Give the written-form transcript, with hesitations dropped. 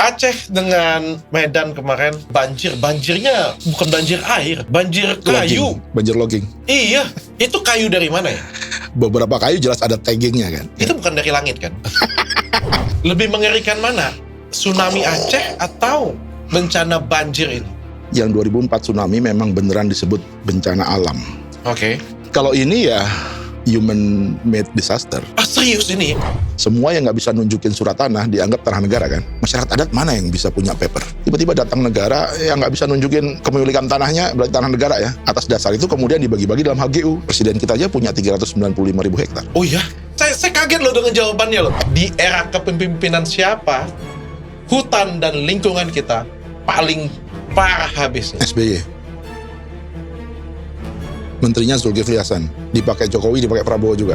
Aceh dengan Medan kemarin banjirnya bukan banjir air, banjir kayu. Banjir logging. Iya, itu kayu dari mana ya? Beberapa kayu jelas ada taggingnya kan. Itu bukan dari langit kan? Lebih mengerikan mana? Tsunami Aceh atau bencana banjir ini? Yang 2004 tsunami memang beneran disebut bencana alam. Oke. Kalau ini ya human made disaster. Ah, serius ini? Semua yang nggak bisa nunjukin surat tanah dianggap tanah negara kan. Masyarakat adat mana yang bisa punya paper? Tiba-tiba datang negara yang nggak bisa nunjukin kepemilikan tanahnya, berarti tanah negara ya. Atas dasar itu kemudian dibagi-bagi dalam HGU. Presiden kita aja punya 395.000 hektar. Oh iya? Saya kaget loh dengan jawabannya loh. Di era kepemimpinan siapa, hutan dan lingkungan kita paling parah habisnya? SBY. Menterinya Zulkifli Hasan. Dipakai Jokowi, dipakai Prabowo juga.